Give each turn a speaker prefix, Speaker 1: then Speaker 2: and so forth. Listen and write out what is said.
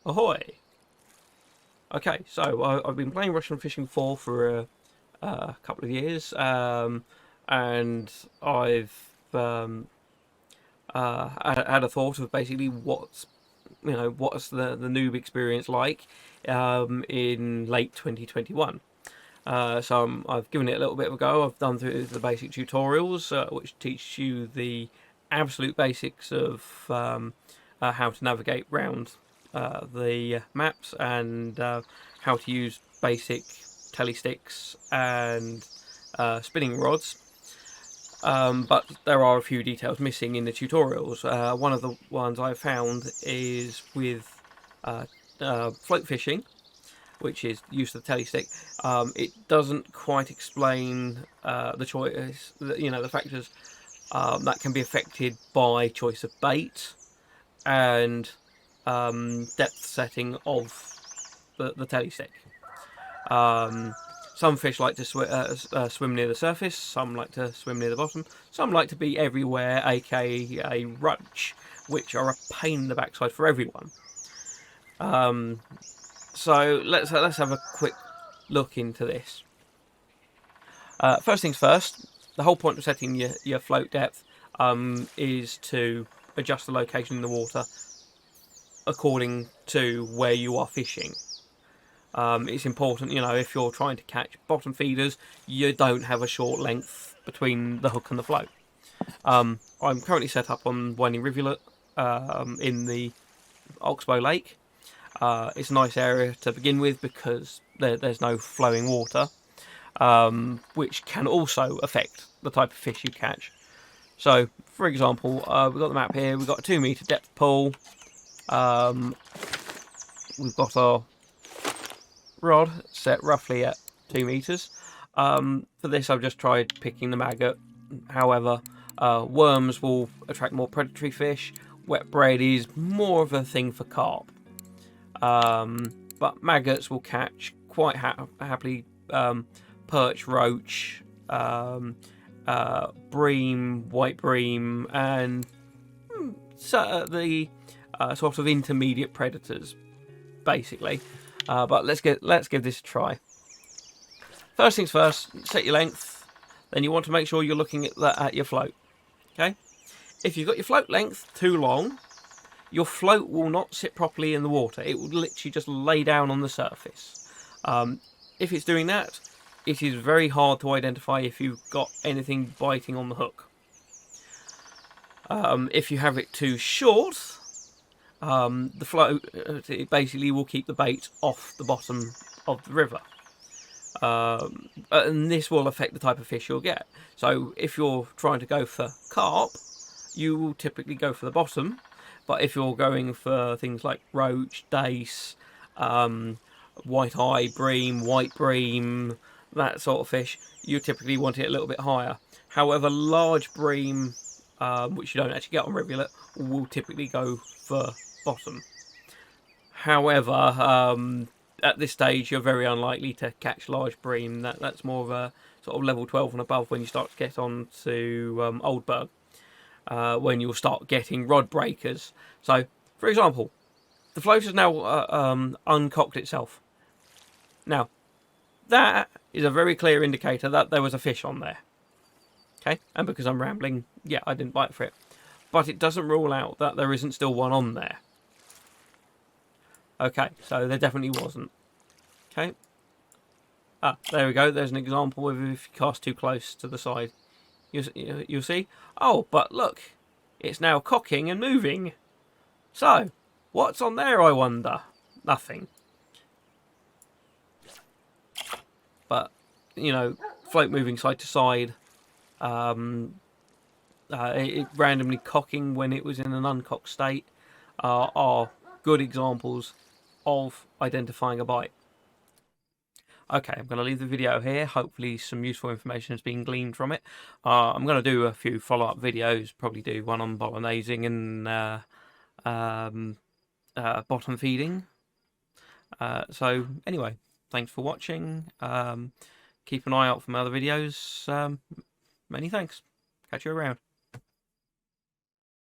Speaker 1: Ahoy! Okay, so I've been playing Russian fishing for a couple of years, and I've had a thought of basically what's the noob experience like in late 2021. So I've given it a little bit of a go. I've done through the basic tutorials, which teach you the absolute basics of how to navigate round the maps and how to use basic telly sticks and spinning rods. But there are a few details missing in the tutorials. One of the ones I found is with float fishing, which is use of the telly stick. It doesn't quite explain the choice, the factors that can be affected by choice of bait and depth setting of the telly stick. Some fish like to swim near the surface, some like to swim near the bottom, some like to be everywhere, aka roach, which are a pain in the backside for everyone. So let's have a quick look into this. First things first, the whole point of setting your float depth is to adjust the location in the water according to where you are fishing. It's important, if you're trying to catch bottom feeders, you don't have a short length between the hook and the float. I'm currently set up on Winding Rivulet in the Oxbow Lake. It's a nice area to begin with because there's no flowing water, which can also affect the type of fish you catch. So, for example, we've got the map here. We've got a 2 metre depth pool. We've got our rod set roughly at 2 meters. For this, I've just tried picking the maggot. However, worms will attract more predatory fish. Wet bread is more of a thing for carp. But maggots will catch quite happily perch, roach, bream, white bream, and the sort of intermediate predators, basically. But let's give this a try. First things first, set your length. Then you want to make sure you're looking at your float. Okay, if you've got your float length too long, your float will not sit properly in the water. It will literally just lay down on the surface. If it's doing that, it is very hard to identify if you've got anything biting on the hook. If you have it too short, the float it basically will keep the bait off the bottom of the river. And this will affect the type of fish you'll get. So if you're trying to go for carp, you will typically go for the bottom. But if you're going for things like roach, dace, white eye bream, white bream, that sort of fish, you typically want it a little bit higher. However, large bream, which you don't actually get on rivulet, will typically go for bottom. However, at this stage, you're very unlikely to catch large bream. That's more of a sort of level 12 and above when you start to get on to Oldberg. When you'll start getting rod breakers. So, for example, the float has now uncocked itself. Now, that is a very clear indicator that there was a fish on there. Okay, and because I'm rambling, yeah, I didn't bite for it. But it doesn't rule out that there isn't still one on there. Okay, so there definitely wasn't. Okay. There we go. There's an example of if you cast too close to the side. You'll see. Oh, but look, it's now cocking and moving. So, what's on there, I wonder? Nothing. But, float moving side to side. It randomly cocking when it was in an uncocked state are good examples of identifying a bite. Okay, I'm going to leave the video here. Hopefully some useful information has been gleaned from it. I'm going to do a few follow-up videos, probably do one on bolognesing and bottom feeding. So anyway, thanks for watching. Keep an eye out for my other videos. Many thanks. Catch you around.